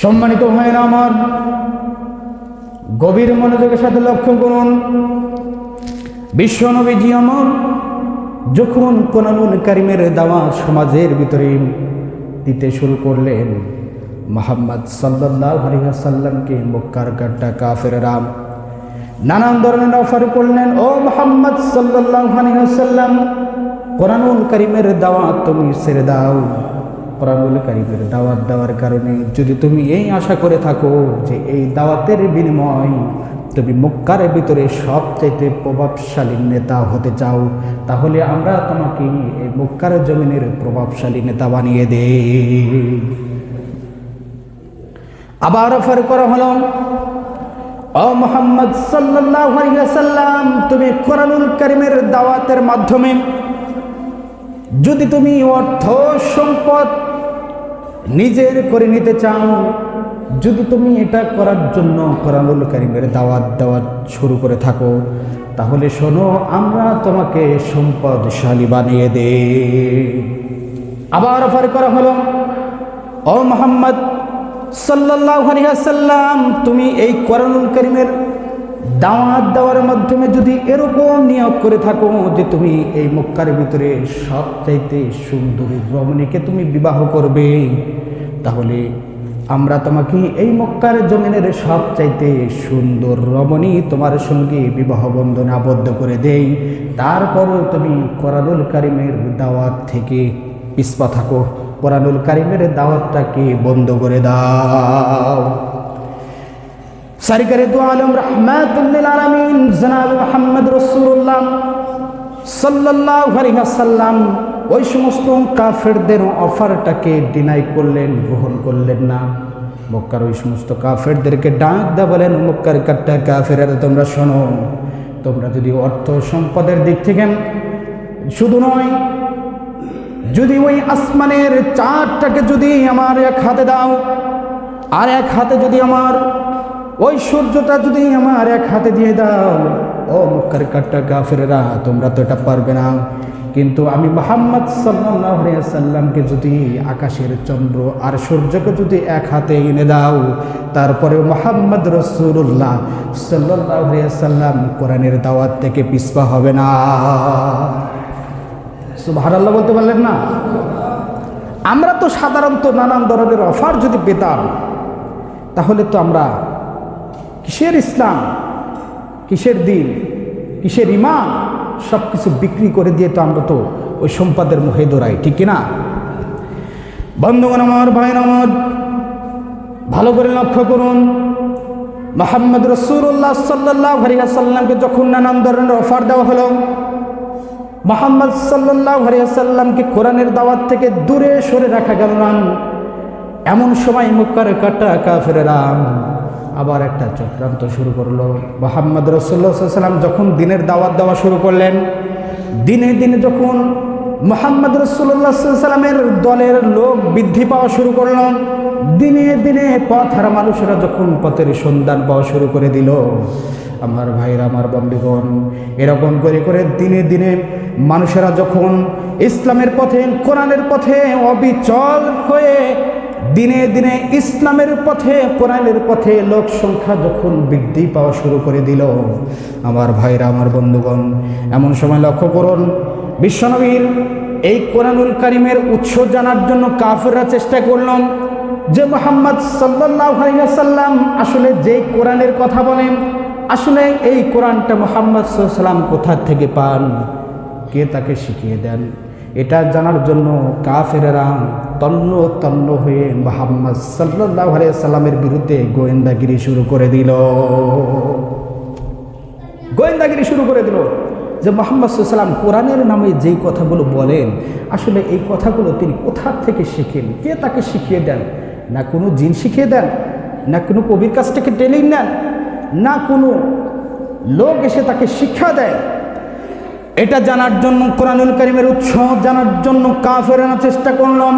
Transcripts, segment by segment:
সম্মানিত ভাইরা আমার, গভীর মনোযোগের সাথে লক্ষ্য করুন। বিশ্বনবীজি আমার যখন কোরআনুল কারীমের দাওয়াত সমাজের ভিতরে দিতে শুরু করলেন, মুহাম্মদ সাল্লাল্লাহু আলাইহি ওয়াসাল্লামকে মক্কার গাড্ডা কাফেররা নানান ধরনের অফার করলেন। ও মুহাম্মদ সাল্লাল্লাহু আলাইহি ওয়াসাল্লাম, কোরআনুল কারীমের দাওয়াত তুমি ছেড়ে দাও। কোরআনুল কারীমের দাওয়াত দেওয়ার কারণে যদি তুমি এই আশা করে থাকো যে এই দাওয়াতের বিনিময় তুমি মক্কার ভিতরে সবচাইতে প্রভাবশালী নেতা হতে চাও, তাহলে আমরা তোমাকে এই মক্কার জমিনের প্রভাবশালী নেতা বানিয়ে দেই। আবার অফার করা হলো, ও মুহাম্মদ সাল্লাল্লাহু আলাইহি ওয়াসাল্লাম, তুমি কোরআনুল কারীমের দাওয়াতের মাধ্যমে যদি তুমি অর্থ সম্পদ নিজের করে নিতে চাও, যদি তুমি এটা করার জন্য কোরআনুল কারীমের দাওয়াত দেওয়া শুরু করে থাকো, তাহলে শোনো, আমরা তোমাকে সম্পদশালী বানিয়ে দেই। আবার অফার করা হলো, ও মুহাম্মদ সাল্লাল্লাহু আলাইহি ওয়াসাল্লাম, তুমি এই কোরআনুল কারীমের দাওয়াত দেওয়ার মাধ্যমে যদি এরকম নিয়োগ করে থাকো যে তুমি এই মক্কার ভিতরে সবচাইতে সুন্দরী রমণীকে তুমি বিবাহ করবে, তাহলে আমরা তোমাকে এই মক্কার জমিনের সবচাইতে সুন্দর রমণী তোমার সঙ্গে বিবাহ বন্ধনে আবদ্ধ করে দেই। তারপরও তুমি কোরআনুল কারীমের দাওয়াত থেকে পিছপা থাকো, কোরআনুল কারীমের দাওয়াতটাকে বন্ধ করে দাও। সরকারে দু আলম রাহমাতুল লিল আলামিন জনাব মুহাম্মদ রাসূলুল্লাহ সাল্লাল্লাহু আলাইহি ওয়াসাল্লাম ওই সমস্ত কাফেরদের অফারটাকে ডিনাই করলেন, গ্রহণ করলেন না। মক্কার ওই সমস্ত কাফেরদেরকে ডাক দেয়া বলেন, মক্কার কাট্টা কাফেররা, তোমরা শোনো, তোমরা যদি অর্থ সম্পদের দিক থেকে শুধু নয়, যদি ওই আসমানের চাঁদটাকে যদি আমার এক হাতে দাও, আর এক হাতে যদি আমার ওই সূর্যটা যদি আমার এক হাতে দিয়ে দাও, ও মক্কার কাট্টা কাফেররা, তোমরা তো এটা পারবে না। কিন্তু আমি মুহাম্মদ সাল্লাল্লাহু আলাইহি ওয়াসাল্লামকে যদি আকাশের চন্দ্র আর সূর্যকে যদি এক হাতে এনে দাও, তারপরে মুহাম্মদ রাসূলুল্লাহ সাল্লাল্লাহু আলাইহি ওয়াসাল্লাম কোরআনের দাওয়াত থেকে পিছপা হবে না। সুবহানাল্লাহ বলতে পারলেন না? আমরা তো সাধারণত নানান ধরনের অফার যদি পেতাম, তাহলে তো আমরা কিসের ইসলাম, কিসের দিন, কিসের ঈমান, সব কিছু বিক্রি করে দিয়ে তো আমরা তো ওই সম্পদের মোহে দৌড়াই, ঠিক কিনা? বন্ধুগণ আমার, ভাই আমার, ভালো করে লক্ষ্য করুন। মুহাম্মদ রাসূলুল্লাহ সাল্লাল্লাহু আলাইহি ওয়াসাল্লামকে যখন নানান ধরনের অফার দেওয়া হলো, মুহাম্মদ সাল্লাল্লাহু আলাইহি ওয়াসাল্লামকে কোরআনের দাওয়াত থেকে দূরে সরে রাখা গেল না। এমন সময় মক্কার কাটা কাফেররা আবার একটা চক্রান্ত শুরু করলো। মুহাম্মদ রাসূলুল্লাহ সাল্লাল্লাহু আলাইহি ওয়াসাল্লাম যখন দিনের দাওয়াত দেওয়া শুরু করলেন, দিনে দিনে যখন মুহাম্মদ রাসূলুল্লাহ সাল্লাল্লাহু আলাইহি ওয়াসাল্লামের দলের লোক বৃদ্ধি পাওয়া শুরু করল, দিনে দিনে পথহারা মানুষেরা যখন পথের সন্ধান পাওয়া শুরু করে দিল, আমার ভাইরা, আমার বন্ধুগণ, এরকম করে করে দিনে দিনে মানুষেরা যখন ইসলামের পথে, কোরআনের পথে অবিচল হয়ে দিনে দিনে ইসলামের পথে, কোরআনের পথে লোক সংখ্যা যখন বৃদ্ধি পাওয়া শুরু করে দিল, আমার ভাইরা, আমার বন্ধুগণ, এমন সময় লক্ষ্য করুন, বিশ্বনবীর এই কোরআনুল কারীমের উৎস জানার জন্য কাফেররা চেষ্টা করল যে মুহাম্মদ সাল্লাল্লাহু আলাইহি ওয়াসাল্লাম আসলে যে কোরআনের কথা বলেন, আসলে এই কোরআনটা মুহাম্মদ সাল্লাল্লাহু আলাইহি ওয়াসাল্লাম কোথা থেকে পান, কে তাকে শিখিয়ে দেন, এটা জানার জন্য কাফেররা তন্ন তন্ন হয়ে মুহাম্মদ সাল্লাল্লাহু আলাইহি ওয়াসাল্লামের বিরুদ্ধে গোয়েন্দাগিরি শুরু করে দিল। গোয়েন্দাগিরি শুরু করে দিল যে মুহাম্মদ সাল্লাল্লাহু আলাইহি ওয়াসাল্লাম কোরআনের নামে যেই কথাগুলো বলেন, আসলে এই কথাগুলো তিনি কোথা থেকে শিখেন, কে তাকে শিখিয়ে দেন। না কোনো জিন শিখিয়ে দেন, না কোনো কবির কাছ থেকে ট্রেনিং নেন, না কোনো লোক এসে তাকে শিক্ষা দেয়। এটা জানার জন্য, কোরআনুল কারীমের উৎস জানার জন্য কাফেররা চেষ্টা করলাম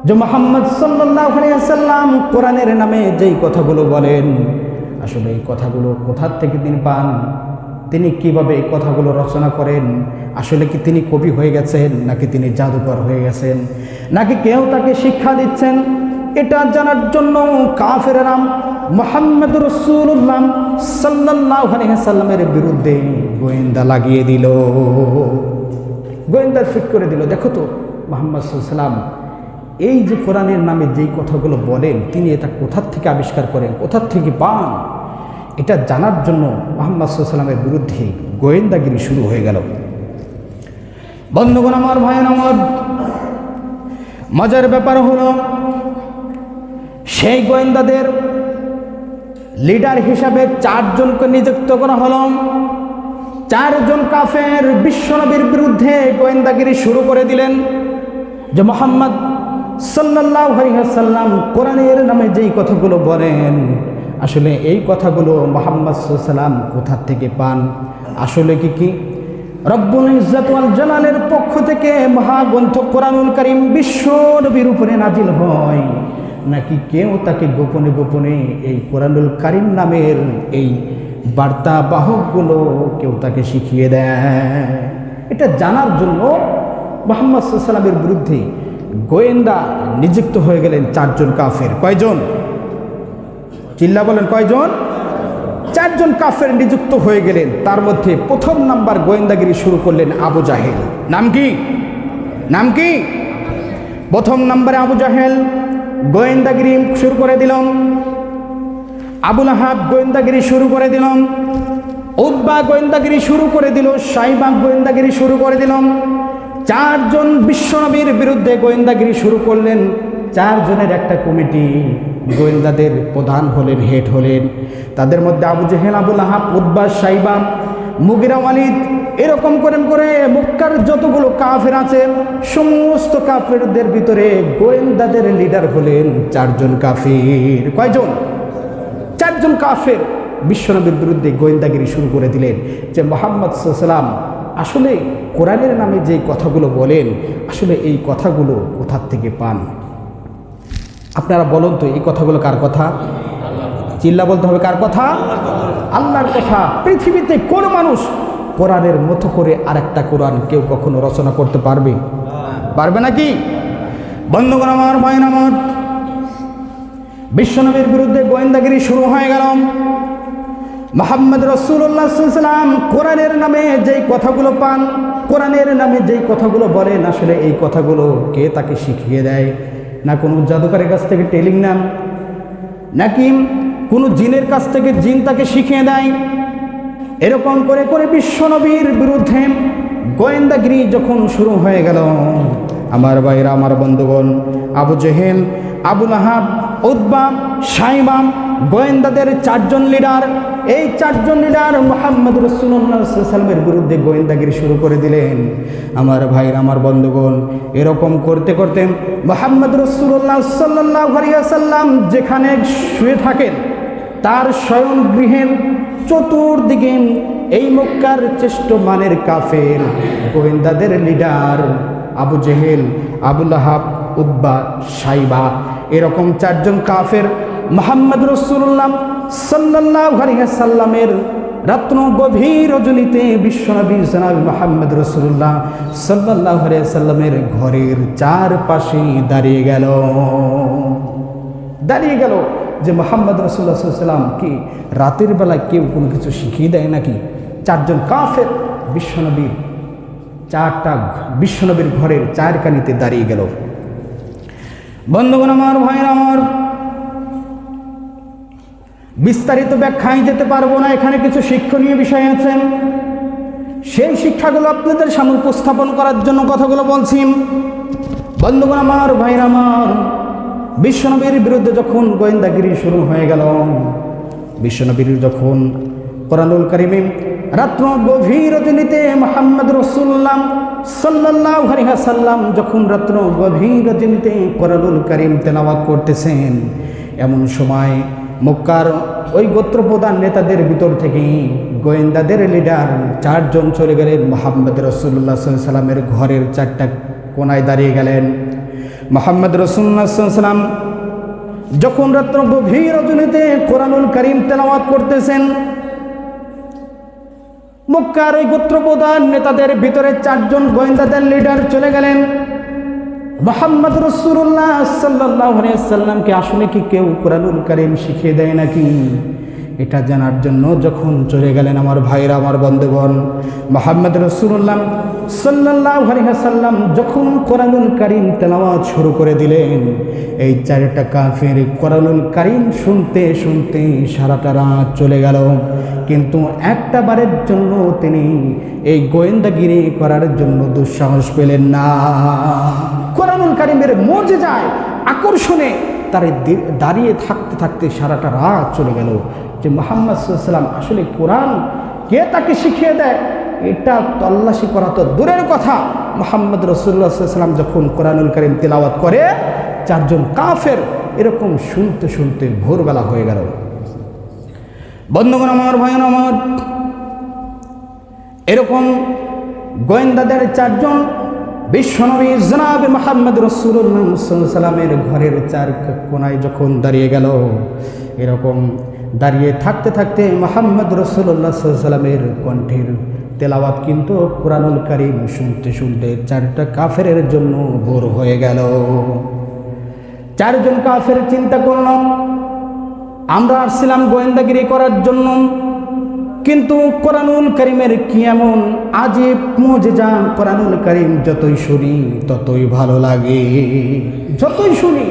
যে মুহাম্মদ সাল্লাল্লাহু আলাইহি ওয়াসাল্লাম কোরআনের নামে যেই কথাগুলো বলেন, আসলে এই কথাগুলো কোথা থেকে তিনি পান, তিনি কিভাবে এই কথাগুলো রচনা করেন, আসলে কি তিনি কবি হয়ে গেছেন, নাকি তিনি জাদুকর হয়ে গেছেন, নাকি কেউ তাকে শিক্ষা দিচ্ছেন, এটা জানার জন্য কাফেররা মুহাম্মদ রাসূলুল্লাহ সাল্লাল্লাহু আলাইহি ওয়াসাল্লামের বিরুদ্ধে গোয়েন্দা লাগিয়ে দিল, গোয়েন্দা ফিট করে দিল। দেখো তো মুহাম্মদ সাল্লাল্লাহু আলাইহি ওয়াসাল্লাম এই যে কোরআনের নামে যেই কথাগুলো বলেন, তিনি এটা কোথার থেকে আবিষ্কার করেন, কোথার থেকে পান, এটা জানার জন্য মুহাম্মদ সাল্লাল্লাহু আলাইহি ওয়াসাল্লামের বিরুদ্ধে গোয়েন্দাগিরি শুরু হয়ে গেল। বন্ধুগণ আমার, ভাইয়ের আমার, মজার ব্যাপার হলো সেই গোয়েন্দাদের লিডার হিসাবে 4 জনকে নিযুক্ত করা হলো। 4 জন কাফের বিশ্বনবীর বিরুদ্ধে গোয়েন্দাগিরি শুরু করে দিলেন যে মুহাম্মদ সাল্লাল্লাহু আলাইহি ওয়াসাল্লাম কোরআনের নামে যেই কথাগুলো বলেন, আসলে এই কথাগুলো মুহাম্মদ সাল্লাল্লাহু আলাইহি ওয়াসাল্লাম কোথা থেকে পান, আসলে কি রব্বুল ইজ্জত ওয়াল জালালের পক্ষ থেকে মহাগ্রন্থ কোরআনুল কারীম বিশ্ব নবীর উপরে নাজিল হয়, নাকি কেউ তাকে গোপনে গোপনে এই কোরআনুল কারীম নামের এই বার্তা বাহকগুলো কেউ তাকে শিখিয়ে দেয়। এটা জানার জন্য মুহাম্মদ সাল্লাল্লাহু আলাইহি ওয়াসাল্লামের বিরুদ্ধে গোয়েন্দা নিযুক্ত হয়ে গেলেন 4 জন কাফের। কয়জন? চিল্লা বলেন, কয়জন? 4 জন কাফের নিযুক্ত হয়ে গেলেন। তার মধ্যে প্রথম নাম্বার গোয়েন্দাগিরি শুরু করলেন আবু জাহেল। নাম কি? নাম কি? প্রথম নাম্বারে আবু জাহেল গোয়েন্দাগিরি শুরু করে দিল। আবু লাহাব গোয়েন্দাগিরি শুরু করে দিল। উতবা গোয়েন্দাগিরি শুরু করে দিল। সাইবা গোয়েন্দাগিরি শুরু করে দিল। 4 জন বিশ্বনবীর বিরুদ্ধে গোয়েন্দাগিরি শুরু করলেন। 4 জনের একটা কমিটি গোয়েন্দাদের প্রধান হলেন, হেড হলেন। তাদের মধ্যে আবু জেহেল, আবু লাহাব, উতবা, সাইবা, মুগিরা, ওয়ালিদ, এরকম করে মক্কার যতগুলো কাফের আছে সমস্ত কাফেরদের ভিতরে গোয়েন্দাদের লিডার হলেন 4 জন কাফের। কয়জন? 4 জন কাফের বিশ্বনবীর বিরুদ্ধে গোয়েন্দাগিরি শুরু করে দিলেন যে মুহাম্মদ সাল্লাল্লাহু আলাইহি ওয়াসাল্লাম আসলে কোরআনের নামে যে কথাগুলো বলেন, আসলে এই কথাগুলো কোথা থেকে পান। আপনারা বলুন তো, এই কথাগুলো কার কথা? চিল্লা বলতে হবে, কার কথা? আল্লাহর কথা। পৃথিবীতে কোন মানুষ কোরআনের মতো করে আরেকটা কোরআন কেউ কখনো রচনা করতে পারবে? পারবে নাকি? বন্ধুগণ আমার, ভাইয়ের আমার, বিশ্বনবীর বিরুদ্ধে গোয়েন্দাগিরি শুরু হয়ে গেল। মুহাম্মদ রাসূলুল্লাহ সাল্লাল্লাহু আলাইহি ওয়াসাল্লাম কোরআনের নামে যেই কথাগুলো পান, কোরআনের নামে যেই কথাগুলো বলেন, আসলে এই কথাগুলো কে তাকে শিখিয়ে দেয়? না কোনো জাদুকরের কাছ থেকে টেলিং নেন, নাকি কোনো জিনের কাছ থেকে জিন তাকে শিখিয়ে দেয়? এরকম করে বিশ্বনবীর বিরুদ্ধে গোয়েন্দাগিরি যখন শুরু হয়ে গেল, আমার ভাইরা, আমার বন্ধুগণ, আবু জেহেল, আবু লাহাব, উতবা, সাইবা গোয়েন্দাদের 4 জন লিডার, এই 4 জন লিডার মুহাম্মদ রাসূলুল্লাহ সাল্লাল্লাহু আলাইহি ওয়াসাল্লামের বিরুদ্ধে গোয়েন্দাগিরি শুরু করে দিলেন। আমার ভাইরা, আমার বন্ধুগণ, এরকম করতে মুহাম্মদ রাসূলুল্লাহ সাল্লাল্লাহু আলাইহি ওয়াসাল্লাম যেখানে শুয়ে থাকেন তার শয়ন গৃহের চতুর্দিকে এই মক্কার শ্রেষ্ঠ মানের কাফের গোয়েন্দাদের লিডার আবু জেহেল, আবু লাহাব, উতবা, সাইবা, এরকম 4 জন কাফের মুহাম্মদ রাসূলুল্লাহ সাল্লাল্লাহু আলাইহি ওয়াসাল্লামের রাত্র গভীর রজনীতে বিশ্বনবী জনাব মুহাম্মদ রাসূলুল্লাহ সাল্লাল্লাহু আলাইহি ওয়াসাল্লামের ঘরের চারপাশে দাঁড়িয়ে গেল যে মুহাম্মদ রাসূলুল্লাহ সাল্লাল্লাহু আলাইহি ওয়াসাল্লাম কি রাতের বেলা কেউ কোনো কিছু শিখিয়ে দেয় নাকি? 4 জন কাফের বিশ্বনবীর ঘরের চারকানিতে দাঁড়িয়ে গেল। বন্ধুগণ আমার, ভাইরা আমার, বিস্তারিত ব্যাখ্যায় যেতে পারবো না, এখানে কিছু শিক্ষণীয় বিষয় আছে, সেই শিক্ষাগুলো আপনাদের সামনে উপস্থাপন করার জন্য কথাগুলো বলছি। বন্ধুগণ আমার, ভাইরা আমার, বিশ্বনবীর বিরুদ্ধে যখন গোয়েন্দাগিরি শুরু হয়ে গেল, বিশ্বনবীর যখন কোরআনুল কারীমে রাত্র গভীর রজনীতে মুহাম্মদ রাসূলুল্লাহ সাল্লাল্লাহু আলাইহি ওয়াসাল্লাম যখন রাত্র গভীর রজনীতে কোরআনুল কারীম তেলাওয়াত করতেছেন, এমন সময় মক্কার ওই গোত্রপ্রধান নেতাদের ভিতর থেকে গোয়েন্দাদের লিডার 4 জন চলে গেলেন মুহাম্মদ রাসূলুল্লাহ সাল্লাল্লাহু আলাইহি ওয়াসাল্লামের ঘরের 4টা কোনায় দাঁড়িয়ে গেলেন। মুহাম্মদ রাসূলুল্লাহ সাল্লাল্লাহু আলাইহি ওয়াসাল্লাম যখন রাত্র গভীর রজনীতে কোরআনুল কারীম তেলাওয়াত করতেছেন, মক্কার ওই গোত্রপ্রধান নেতাদের ভিতরে 4 জন গোয়েন্দাদের লিডার চলে গেলেন। মুহাম্মদ রাসূলুল্লাহ সাল্লাল্লাহু আলাইহি ওয়াসাল্লামকে আসলে কি কেউ কোরআনুল কারীম শিখিয়ে দেয় নাকি? এটা জানার জন্য যখন চলে গেলেন আমার ভাইরা, আমার বন্ধুগণ, মুহাম্মদ রাসূলুল্লাহ সাল্লাল্লাহু আলাইহি ওয়াসাল্লাম যখন কোরআনুল কারীম তেলাওয়াত শুরু করে দিলেন, এই চারটা কাফের কোরআনুল কারীম শুনতে শুনতে সারাটা রাত চলে গেল, কিন্তু একটা বারের জন্য তিনি এই গোয়েন্দাগিরি করার জন্য দুঃসাহস পেলেন না। কোরআনুল কারীমের মুজিজায় আকর্ষণে তার দাঁড়িয়ে থাকতে থাকতে সারাটা রাত চলে গেল। যে মুহাম্মদ সাল্লাল্লাহু আলাইহি ওয়াসাল্লাম আসলে কোরআন কে তাকে শিখিয়ে দেয়, এটা তল্লাশি করা তো দূরের কথা। মুহাম্মদ রাসূলুল্লাহ সাল্লাল্লাহু আলাইহি ওয়াসাল্লাম যখন কোরআনুল কারীম তেলাওয়াত করে, চারজন কাফের এরকম শুনতে শুনতে ভোরবেলা হয়ে গেল। বন্ধুগণ আমার, ভাইয়ের আমার, এরকম গোয়েন্দাদের চারজন বিশ্বনবী জনাবে মুহাম্মদ রাসূলুল্লাহ সাল্লাল্লাহু আলাইহি ওয়াসাল্লামের ঘরের চার কোনায় যখন দাঁড়িয়ে গেল, এরকম দাঁড়িয়ে থাকতে থাকতে মুহাম্মদ রাসূলুল্লাহ সাল্লাল্লাহু আলাইহি ওয়াসাল্লামের কণ্ঠের তেলাওয়াত কিন্তু কোরআনুল কারীম শুনতে শুনতে চারটা কাফেরের জন্য বোর হয়ে গেল। চারজন কাফের চিন্তা করলাম, আমরা আসছিলাম গোয়েন্দাগিরি করার জন্য, কিন্তু কোরআনুল কারীমের কি এমন আজীব মুজিজা, কোরআনুল কারীম যতই শুনি ততই ভালো লাগে, যতই শুনি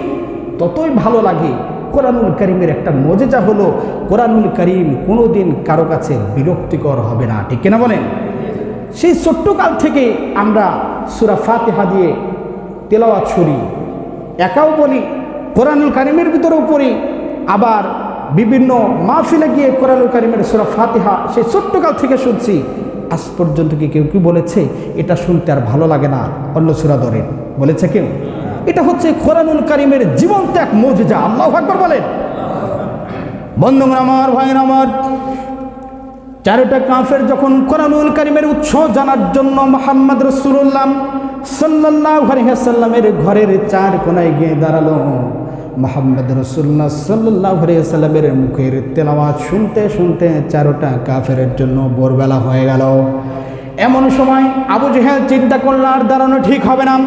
ততই ভালো লাগে। কোরআনুল কারীমের একটা মুজিজা হলো কোরআনুল কারীম কোনোদিন কারো কাছে বিরক্তিকর হবে না, ঠিক কিনা বলেন? সেই ছোট্টকাল থেকে আমরা সূরা ফাতিহা দিয়ে তেলাওয়াত শুনি, একাও বলি, কোরআনুল কারীমের ভিতরেও পড়ি, আবার বিভিন্ন মাহফিলে গিয়ে কোরআনুল কারীমের সূরা ফাতিহা সেই ছোট্টকাল থেকে শুনছি। আজ পর্যন্ত কি কেউ কি বলেছে এটা শুনতে আর ভালো লাগে না, অন্য সূরা ধরেন? বলেছে কেউ? এটা হচ্ছে কোরআনুল কারীমের জীবন্ত এক মুজিজা। আল্লাহু আকবার বলেন। বন্ধুগণ আমার, ভাইয়ের আমার, চারটা কাফের যখন কোরআনুল কারীমের উৎস জানার জন্য মুহাম্মদ রাসূলুল্লাহ সাল্লাল্লাহু আলাইহি ওয়াসাল্লামের ঘরের চার কোনায় গিয়ে দাঁড়ালো, মুহাম্মদ রাসূলুল্লাহ সাল্লাল্লাহু আলাইহি ওয়াসাল্লামের মুখের তেলাওয়াত শুনতে শুনতে চারটা কাফেরের জন্য ভোরবেলা হয়ে গেল। এমন সময় আবু জেহেল চিন্তা করল, আর দাঁড়ানো ঠিক হবে না,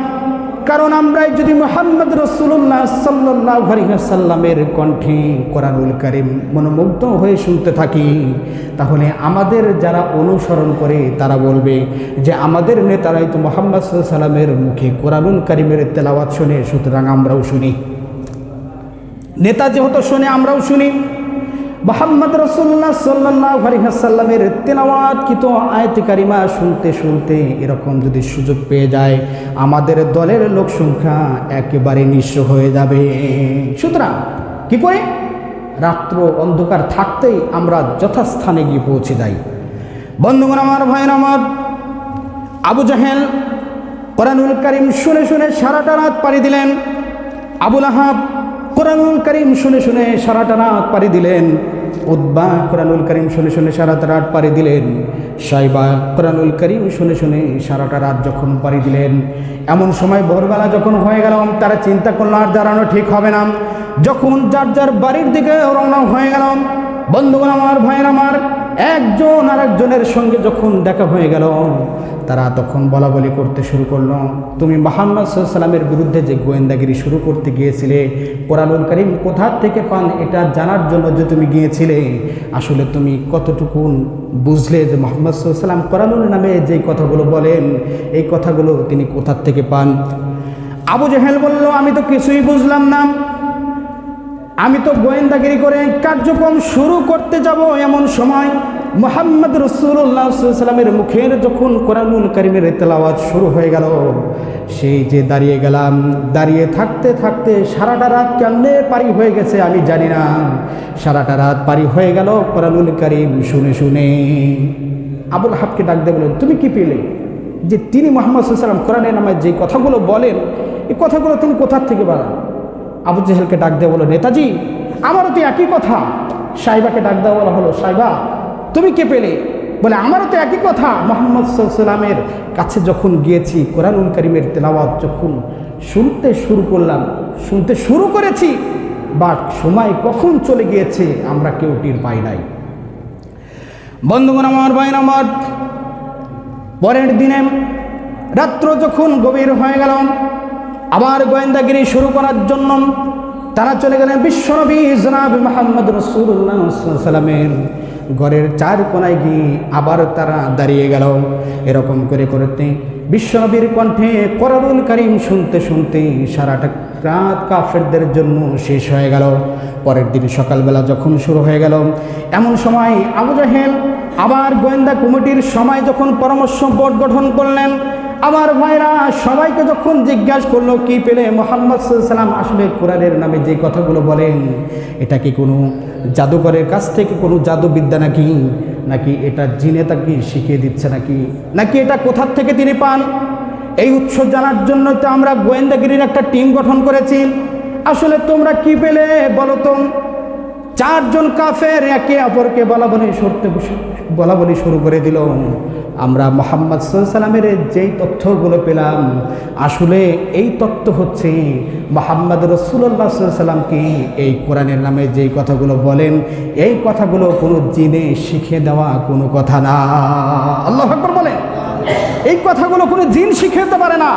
কারণ আমরাই যদি মুহাম্মদ রাসূলুল্লাহ সাল্লাল্লাহু আলাইহি ওয়াসাল্লামের কণ্ঠে কোরআনুল কারীম মনোমুগ্ধ হয়ে শুনতে থাকি, তাহলে আমাদের যারা অনুসরণ করে তারা বলবে যে আমাদের নেতারাই তো মুহাম্মদ সাল্লাল্লাহু আলাইহি ওয়াসাল্লামের মুখে কোরআনুল কারীমের তেলাওয়াত শুনে, সুতরাং আমরাও শুনি। নেতা যেহেতু শুনে আমরাও শুনি। মুহাম্মদ রাসূলুল্লাহ সাল্লাল্লাহু আলাইহি ওয়াসাল্লামের তেলাওয়াত কি তো আয়াত কারিমা শুনতে শুনতে এরকম যদি সুযোগ পেয়ে যায়, আমাদের দলের লোক সংখ্যা একেবারে নিঃস্ব হয়ে যাবে। সুতরাং কি করে? রাত্র অন্ধকার থাকতেই আমরা যথাস্থানে গিয়ে পৌঁছে যাই। বন্ধুগণ আমার, ভাইয়ের আমার, আবু জাহেল কোরআনুল কারীম শুনে শুনে সারাটা রাত পাড়ি দিলেন। আবু লাহাব কোরআনুল কারীম শুনে শুনে সারাটা রাত পাড়ি দিলেন। উতবা কোরআনুল কারীম শুনে শুনে সারাটা রাত পাড়ি দিলেন। সাইবা কোরআনুল কারীম শুনে শুনে সারাটা রাত যখন পাড়ি দিলেন, এমন সময় ভোরবেলা যখন হয়ে গেল, তারা চিন্তা করল আর দাঁড়ানো ঠিক হবে না। যখন যার যার বাড়ির দিকে রওনা হয়ে গেল, বন্ধুগণ আমার, ভাইয়ের আমার, একজন আর একজনের সঙ্গে যখন দেখা হয়ে গেল, তারা তখন বলা বলি করতে শুরু করলো, তুমি মুহাম্মদ সাল্লাল্লাহু আলাইহি ওয়াসাল্লামের বিরুদ্ধে যে গোয়েন্দাগিরি শুরু করতে গিয়েছিলে, কোরআনুল কারীম কোথা থেকে পান এটা জানার জন্য যে তুমি গিয়েছিলে, আসলে তুমি কতটুকু বুঝলে যে মুহাম্মদ সাল্লাল্লাহু আলাইহি ওয়াসাল্লাম কোরআনুল নামে যেই কথাগুলো বলেন এই কথাগুলো তিনি কোথা থেকে পান? আবু জেহেল বলল, আমি তো কিছুই বুঝলাম না, আমি তো গোয়েন্দাগিরি করে কার্যক্রম শুরু করতে যাব, এমন সময় মুহাম্মদ রাসূলুল্লাহ সাল্লাল্লাহু আলাইহি ওয়াসাল্লামের মুখের যখন কোরআনুল কারীমের তেলাওয়াত শুরু হয়ে গেল, সেই যে দাঁড়িয়ে গেলাম, দাঁড়িয়ে থাকতে থাকতে সারাটা রাত কেমনে পারি হয়ে গেছে আমি জানি না, সারাটা রাত পারি হয়ে গেল কোরআনুল কারীম শুনে শুনে। আবুল হাবকে ডাক দিয়ে বলেন, তুমি কি পেলে যে তিনি মুহাম্মদ সাল্লাল্লাহু আলাইহি ওয়াসাল্লাম কোরআনের নামে যে কথাগুলো বলেন এই কথাগুলো তিনি কোথা থেকে বলেন? আবু জেহেলকে ডাক দিয়ে বলো, নেতাজি আমারও তো একই কথা। সাইবাকে ডাক দেওয়া বলা হলো, সাইবা তুমি কে পেলে? বলে, আমারও তো একই কথা, মুহাম্মদ সাল্লাল্লাহু আলাইহি ওয়াসাল্লামের কাছে যখন গিয়েছি, কোরআনুল কারীমের তেলাওয়াত যখন শুনতে শুরু করলাম, শুনতে শুরু করেছি, বাট সময় কখন চলে গিয়েছে আমরা কেউ টের পাই নাই। বন্ধুগণ আমার, ভাইয়ের আমার, পরের দিনে রাত্র যখন গভীর হয়ে গেল, আবার গোয়েন্দাগিরি শুরু করার জন্য তারা চলে গেলেন বিশ্বনবী জনাব মুহাম্মদ রাসূলুল্লাহ সাল্লাল্লাহু আলাইহি ওয়াসাল্লামের ঘরের চার কোনায় গিয়ে আবার তারা দাঁড়িয়ে গেল। এরকম করে করতে বিশ্বনবীর কণ্ঠে কোরআনুল কারীম শুনতে শুনতে সারাটা রাত কাফেরদের জন্য শেষ হয়ে গেল। পরের দিন সকালবেলা যখন শুরু হয়ে গেল, এমন সময় আবু জাহেল আবার গোয়েন্দা কমিটির সময় যখন পরামর্শ বোর্ড গঠন করলেন, আমার ভাইরা সবাইকে যখন জিজ্ঞাসা করলো কি পেলে মুহাম্মদ সাল্লাল্লাহু আলাইহি ওয়াসাল্লাম আসলে কোরআনের নামে যে কথাগুলো বলেন এটা কি কোনো জাদুকরের কাছ থেকে কোনো জাদুবিদ্যা নাকি এটা জিনে তাকে শিখিয়ে দিচ্ছে নাকি এটা কোথার থেকে তিনি পান? এই উৎস জানার জন্য তো আমরা গোয়েন্দাগিরির একটা টিম গঠন করেছি। আসলে তোমরা কি পেলে বলো তো? চারজন কাফের একে অপরকে বলাবলি শুরু করে দিল। আমরা মুহাম্মদ সাল্লাল্লাহু আলাইহি ওয়াসাল্লামের যেই তথ্যগুলো পেলাম, আসলে এই তথ্য হচ্ছে মুহাম্মদ রাসূলুল্লাহ সাল্লাল্লাহু আলাইহি ওয়াসাল্লামকে এই কোরআনের নামে যেই কথাগুলো বলেন, এই কথাগুলো কোনো জিনে শিখে দেওয়া কোনো কথা না। আল্লাহু আকবার বলেন। এই কথাগুলো কোনো জিন শিখে দিতে পারে না।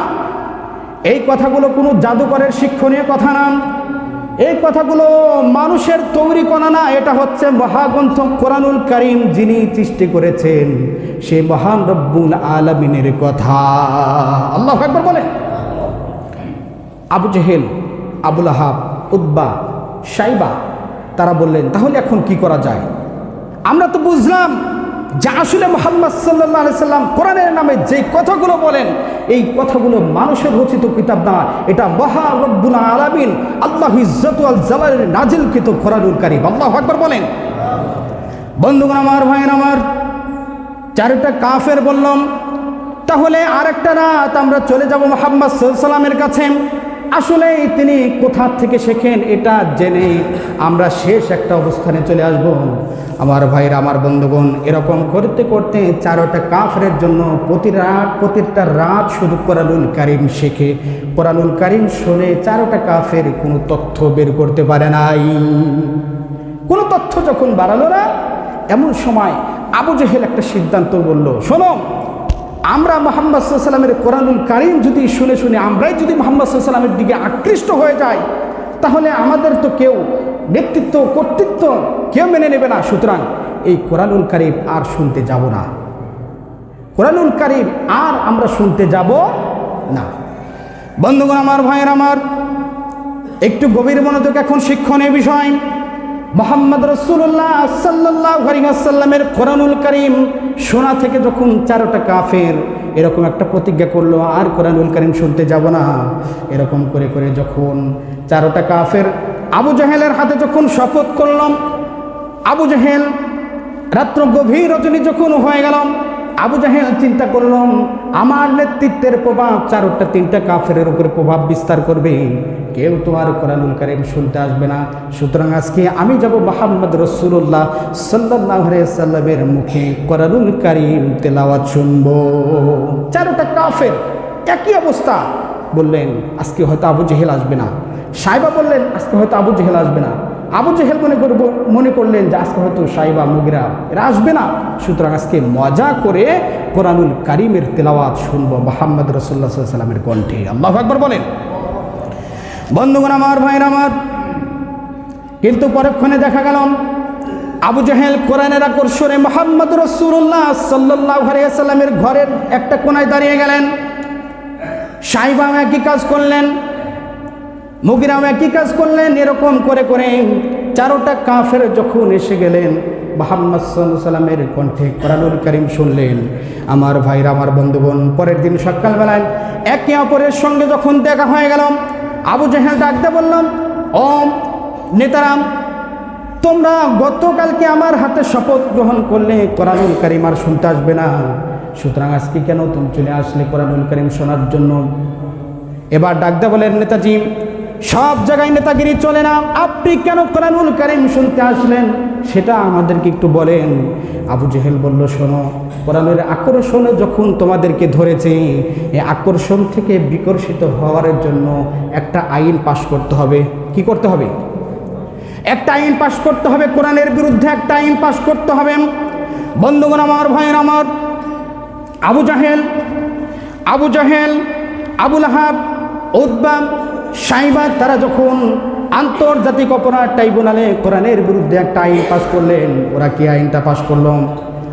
এই কথাগুলো কোনো জাদুকরের শিক্ষণীয় কথা না। এই কথাগুলো মানুষের তৈরি করা না। এটা হচ্ছে মহাগ্রন্থ কোরআনুল কারীম যিনি সৃষ্টি করেছেন সেই মহান রব্বুল আলামিনের কথা। আল্লাহু আকবার বলেন। আবু জেহেল, আবু লাহাব, উতবা, শাইবা তারা বললেন তাহলে এখন কি করা যায়? আমরা তো বুঝলাম যে আসলে মুহাম্মদ সাল্লাল্লাহু আলাইহি সাল্লাম কোরআনের নামে যে কথাগুলো বলেন এই কথাগুলো মানুষের রচিত কিতাব না, এটা মহা রব্বুল আলামিন আল্লাহ ইজ্জত ওয়াল জালালের নাজিলকৃত কোরআনুল কারীম। আল্লাহু আকবার বলেন। বন্ধুগণ আমার, ভাইয়ের আমার, চারটা কাফের বললাম তাহলে আরেকটা রাত আমরা চলে যাব মুহাম্মদ সাল্লাল্লাহু আলাইহি সাল্লামের কাছে। আসলে তিনি কোথা থেকে শেখেন এটা জেনে আমরা শেষ একটা অবস্থানে চলে আসব। আমার ভাইরা, আমার বন্ধুগণ, এরকম করতে করতে চারটা কাফেরের জন্য প্রতিটা রাত শুধু কোরআনুল কারীম শেখে। কোরআনুল কারীম শুনে চারটা কাফের কোনো তথ্য বের করতে পারে নাই। কোনো তথ্য যখন বাড়ালো না, এমন সময় আবু জেহেল একটা সিদ্ধান্ত বলল, শোনো, আমরা মুহাম্মদ সাল্লাল্লাহু আলাইহি ওয়াসাল্লামের কোরআনুল কারীম যদি শুনে আমরাই যদি মুহাম্মদ সাল্লাল্লাহু আলাইহি ওয়াসাল্লামের দিকে আকৃষ্ট হয়ে যাই, তাহলে আমাদের তো কেউ নেতৃত্ব কর্তৃত্ব কেউ মেনে নেবে না। সুতরাং এই কোরআনুল কারীম আর শুনতে যাব না। কোরআনুল কারীম আর আমরা শুনতে যাব না। বন্ধুগণ আমার, ভাইয়ের আমার, একটু গভীর মনোযোগ। এখন শিক্ষণীয় বিষয়। মুহাম্মদ রাসূলুল্লাহ সাল্লাল্লাহু আলাইহি ওয়াসাল্লামের কোরআনুল কারীম শোনা থেকে যখন চারটা কাফের এরকম একটা প্রতিজ্ঞা করলো আর কোরআনুল কারীম শুনতে যাব না, এরকম করে করে যখন চারটা কাফের আবু জাহেলের হাতে যখন শপথ করলাম, আবু জাহেল রাত্র গভীর রজনী যখন হয়ে গেল, আবু জাহেল চিন্তা করলাম আমার নেতৃত্বের প্রভাব তিনটা কাফেরের উপরে প্রভাব বিস্তার করবে, কেউ তো আর কোরআনুল কারীম শুনতে আসবে না। সুতরাং আজকে আমি যাব মুহাম্মদ রাসূলুল্লাহ সাল্লাল্লাহু আলাইহি ওয়াসাল্লামের মুখে কোরআনুল কারীম তেলাওয়াত শুনব। চারটা কাফের একই অবস্থা, বললেন আজকে হয়তো আবু জেহেল আসবে না। শাইবা বললেন আজকে হয়তো আবু জেহেল আসবে না। আবু জেহেল মনে করলেন যে আজকে হয়তো শাইবা, মুগিরা এরা আসবে না। সুতরাং আজকে মজা করে কোরআনুল কারীমের তেলাওয়াত শুনবো মুহাম্মদ রাসূলুল্লাহ সাল্লাল্লাহু আলাইহি ওয়াসাল্লামের কণ্ঠে। আল্লাহু আকবার বলেন। বন্ধুগণ আমার, ভাইরা আমার, কিন্তু পরক্ষণে দেখা গেল আবু জেহেল কোরআনের আকর্ষণে মুহাম্মদ রাসূলুল্লাহ সাল্লাল্লাহু আলাইহি ওয়াসাল্লামের ঘরের একটা কোণায় দাঁড়িয়ে গেলেন। শাইবা একই কাজ করলেন, মুগিরাও একই কাজ করলেন। এরকম করে করে চারটা কাফের যখন এসে গেলেন, মুহাম্মদ সাল্লাল্লাহু আলাইহি ওয়াসাল্লামের কণ্ঠে কোরআনুল কারীম শুনলেন। আমার ভাইরা, আমার বন্ধুগণ, পরের দিন সকালবেলায় একে অপরের সঙ্গে যখন দেখা হয়ে গেল, আবু জেহেল ডাকতে বললাম, ও নেতারাম, তোমরা গতকালকে আমার হাতে শপথ গ্রহণ করলে কোরআনুল কারীম আর শুনতে আসবে না, সুতরাং আজকে কেন তুমি চলে আসলে কোরআনুল কারীম শোনার জন্য? এবার ডাকতে বলেন, নেতাজি, সব জায়গায় নেতাগিরি চলে না, আপনি কেন কোরআনুল কারীম শুনতে আসলেন সেটা আমাদেরকে একটু বলেন। আবু জেহেল বলল, শোনো, কোরআনের আকর্ষণে যখন তোমাদেরকে ধরেছে, এই আকর্ষণ থেকে বিকর্ষিত হওয়ার জন্য একটা আইন পাশ করতে হবে। কি করতে হবে? একটা আইন পাশ করতে হবে। কোরআনের বিরুদ্ধে একটা আইন পাশ করতে হবে। বন্ধুগণ আমার, ভাইয়ের আমার, আবু জাহেল, আবু লাহাব, উতবা, সাইবা তারা যখন আন্তর্জাতিক অপরাধ ট্রাইব্যুনালে কোরআনের বিরুদ্ধে একটা আইন পাশ করলেন, ওরা কি আইনটা পাশ করলো?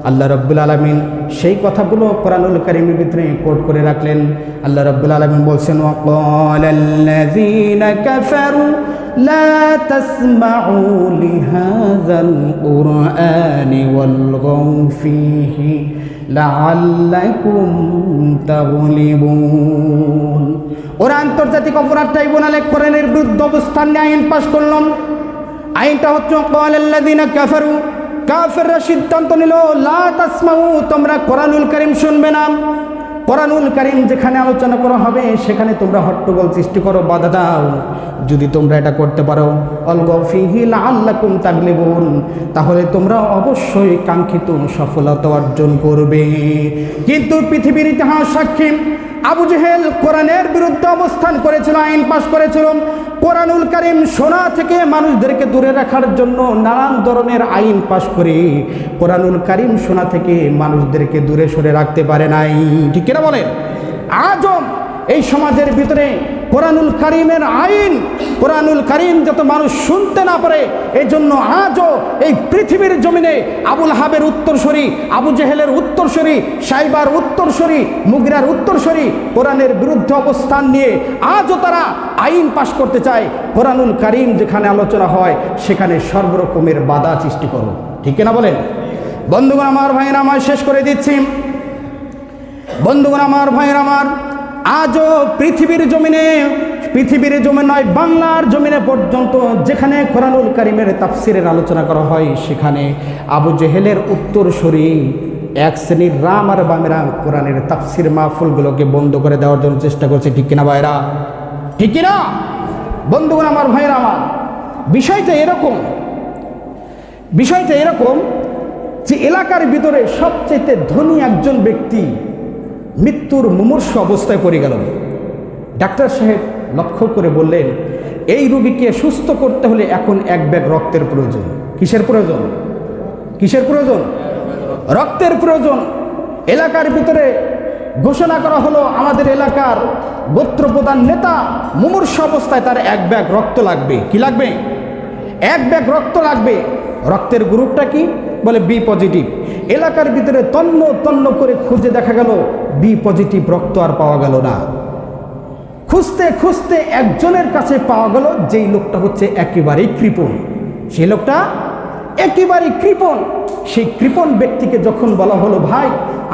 আল্লাহ রাব্বুল আলামিন সেই কথাগুলো কোরআনুল কারীমের ভিতরে কোট করে রাখলেন। আল্লাহ রাব্বুল আলামিন বলছেন, ওয়াকালাল্লাযীনা কাফারু লা তাসমাউ লিহাযাল কুরআনি ওয়ালগাউ ফীহি লাআল্লাকুম তাগলিবুন। ওরা আন্তর্জাতিক অপরাধ ট্রাইব্যুনালে কোরআনের বিরুদ্ধে অবস্থান নিয়ে আইন পাশ করলাম। আইনটা হচ্ছে, ওয়াকালাল্লাযীনা কাফারু, কাফেররা সিদ্ধান্ত নিল, লা তাসমাউ, তোমরা কোরআনুল কারীম শুনবে না। কোরআনুল কারীম যেখানে আলোচনা করা হবে সেখানে তোমরা হট্টগোল সৃষ্টি করো, বাধা দাও। যদি তোমরা এটা করতে পারো, অলগাউ ফীহি লাআল্লাকুম তাগলিবুন, তাহলে তোমরা অবশ্যই কাঙ্ক্ষিত সফলতা অর্জন করবে। কিন্তু পৃথিবীর ইতিহাস সাক্ষী, আবু জেহেল কোরআনের বিরুদ্ধে অবস্থান করেছিল, আইন পাশ করেছিল। কোরআনুল কারীম শোনা থেকে মানুষদেরকে দূরে রাখার জন্য নানান ধরনের আইন পাশ করে কোরআনুল কারীম শোনা থেকে মানুষদেরকে দূরে সরে রাখতে পারে নাই। ঠিক কিনা বলেন? আজও এই সমাজের ভিতরে কোরআনুল কারীমের আইন, কোরআনুল কারীম যত মানুষ শুনতে না পারে, এই জন্য আজও এই পৃথিবীর জমিনে আবুল হাবের উত্তরসূরি, আবু জেহেলের উত্তরসূরি, সাইবার উত্তরসূরি, মুগিরার উত্তরসূরি কোরআনের বিরুদ্ধে অবস্থান নিয়ে আজও তারা আইন পাশ করতে চায়। কোরআনুল কারীম যেখানে আলোচনা হয় সেখানে সর্বরকমের বাধা সৃষ্টি করো। ঠিক না বলেন? বন্ধুগণ আমার, ভাইয়েরা আমার, শেষ করে দিচ্ছি। বন্ধুগণ আমার, ভাইয়েরা আমার, আজও পৃথিবীর জমিনে নয়, বাংলার জমিনে পর্যন্ত যেখানে কোরআনুল কারীমের তাফসিরের আলোচনা করা হয় সেখানে আবু জেহেলের উত্তরসূরি এক শ্রেণীর রাম আর বামেরা কোরআনের তাফসির মাহফিলগুলোকে বন্ধ করে দেওয়ার জন্য চেষ্টা করছে। ঠিক কিনা ভাইরা? ঠিক কিনা? বন্ধুগণ আমার, ভাইরা আমার, বিষয়টা এরকম যে এলাকার ভিতরে সবচেয়ে ধনী একজন ব্যক্তি মৃত্যুর মুমূর্ষু অবস্থায় পড়ে গেল। ডাক্তার সাহেব লক্ষ্য করে বললেন, এই রোগীকে সুস্থ করতে হলে এখন এক ব্যাগ রক্তের প্রয়োজন। কিসের প্রয়োজন? কিসের প্রয়োজন? রক্তের প্রয়োজন। এলাকার ভিতরে ঘোষণা করা হলো, আমাদের এলাকার গোত্রপ্রধান নেতা মুমূর্ষু অবস্থায়, তার এক ব্যাগ রক্ত লাগবে। কি লাগবে? এক ব্যাগ রক্ত লাগবে। রক্তের গ্রুপটা কি? বলে বি পজিটিভ। এলাকার ভিতরে তন্ন তন্ন করে খুঁজে দেখা গেল বি পজিটিভ রক্ত আর পাওয়া গেল না। খুঁজতে খুঁজতে একজনের কাছে পাওয়া গেল, যেই লোকটা হচ্ছে একেবারেই কৃপণ। সেই লোকটা একেবারেই কৃপণ। সেই কৃপণ ব্যক্তিকে যখন বলা হলো, ভাই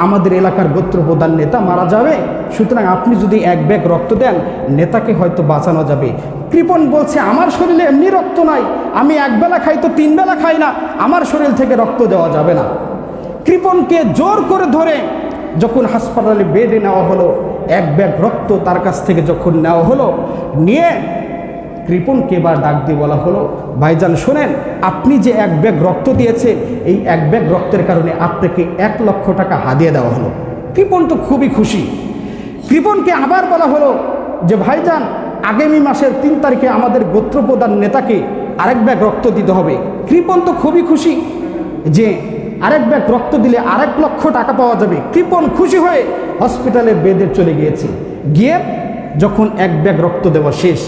আমাদের এলাকার গোত্রপ্রধান নেতা মারা যাবে, সুতরাং আপনি যদি এক ব্যাগ রক্ত দেন নেতাকে হয়তো বাঁচানো যাবে। কৃপণ বলছে, আমার শরীরে এমনি রক্ত নাই, আমি একবেলা খাই তো 3 বেলা খাই না, আমার শরীর থেকে রক্ত দেওয়া যাবে না। কৃপণকে জোর করে ধরে যখন হাসপাতালে বেডে নেওয়া হলো, এক ব্যাগ রক্ত তার কাছ থেকে যখন নেওয়া হলো, নিয়ে কৃপণকে এবার ডাক দিয়ে বলা হলো, ভাইজান শোনেন, আপনি যে এক ব্যাগ রক্ত দিয়েছেন, এই এক ব্যাগ রক্তের কারণে আপনাকে 1 লক্ষ টাকা হাদিয়া দেওয়া হলো। কৃপণ তো খুবই খুশি। কৃপণকে আবার বলা হলো যে, ভাইজান আগামী মাসের 3 তারিখে আমাদের গোত্রপ্রধান নেতাকে আরেক ব্যাগ রক্ত দিতে হবে। কৃপণ তো খুবই খুশি যে আরেক ব্যাগ রক্ত দিলে 1 লক্ষ টাকা পাওয়া যাবে। কৃপণ খুশি হয়ে হসপিটালের বেডে চলে গিয়েছে। গিয়ে যখন এক ব্যাগ রক্ত দেওয়া শেষ,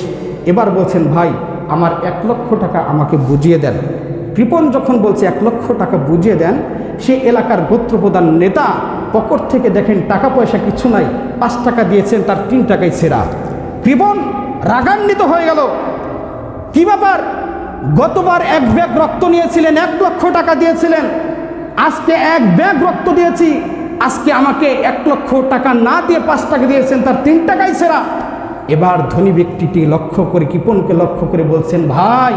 এবার বলছেন, ভাই আমার 1 লক্ষ টাকা আমাকে বুঝিয়ে দেন। কৃপণ যখন বলছে 1 লক্ষ টাকা বুঝিয়ে দেন, সে এলাকার গোত্রপ্রধান নেতা পকেট থেকে দেখেন টাকা পয়সা কিছু নাই, 5 টাকা দিয়েছেন, তার 3 টাকাই ছেঁড়া। কৃপণ রাগান্বিত হয়ে গেল। কি ব্যাপার? গতবার 1 ব্যাগ রক্ত নিয়েছিলেন, 1 লক্ষ টাকা দিয়েছিলেন, আজকে 1 ব্যাগ রক্ত দিয়েছি, আজকে আমাকে 1 লক্ষ টাকা না দিয়ে 5 টাকা দিয়েছেন, তার 3 টাকাই ছেঁড়া। এবার ধনী ব্যক্তিটি লক্ষ্য করে কৃপণকে লক্ষ্য করে বলছেন, ভাই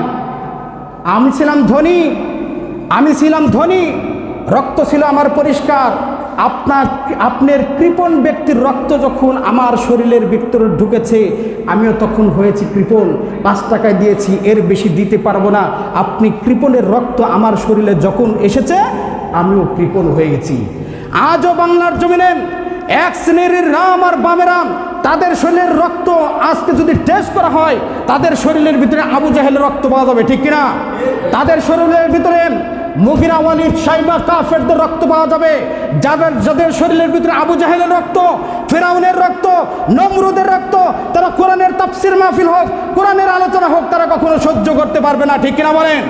আমি ছিলাম ধনী, রক্ত ছিল আমার পরিষ্কার। আপনার কৃপণ ব্যক্তির রক্ত যখন আমার শরীরের ভিতরে ঢুকেছে, আমিও তখন হয়েছি কৃপণ, 5 টাকায় দিয়েছি, এর বেশি দিতে পারবো না। আপনি কৃপণের রক্ত আমার শরীরে যখন এসেছে, আমিও কৃপণ হয়ে গেছি। আজও বাংলার জমিনে এক শ্রেণীর রাম আর বামেরাম তাদের শরীরের রক্ত আজকে যদি টেস্ট করা হয়, তাদের শরীরের ভিতরে আবু জাহেলের রক্ত পাওয়া যাবে, ঠিক কিনা? তাদের শরীরের ভিতরে মুগিরা, ওয়ালিদ, সাইবা, কাফেরদের রক্ত পাওয়া যাবে। যাদের শরীরের ভিতরে আবু জাহেলের রক্ত, ফিরাউনের রক্ত, নমরুদের রক্ত, তারা কোরআনের তাফসীর মাহফিল হোক, কোরআনের আলোচনা হোক, তারা কখনো সহ্য করতে পারবে না, ঠিক কিনা বলেন?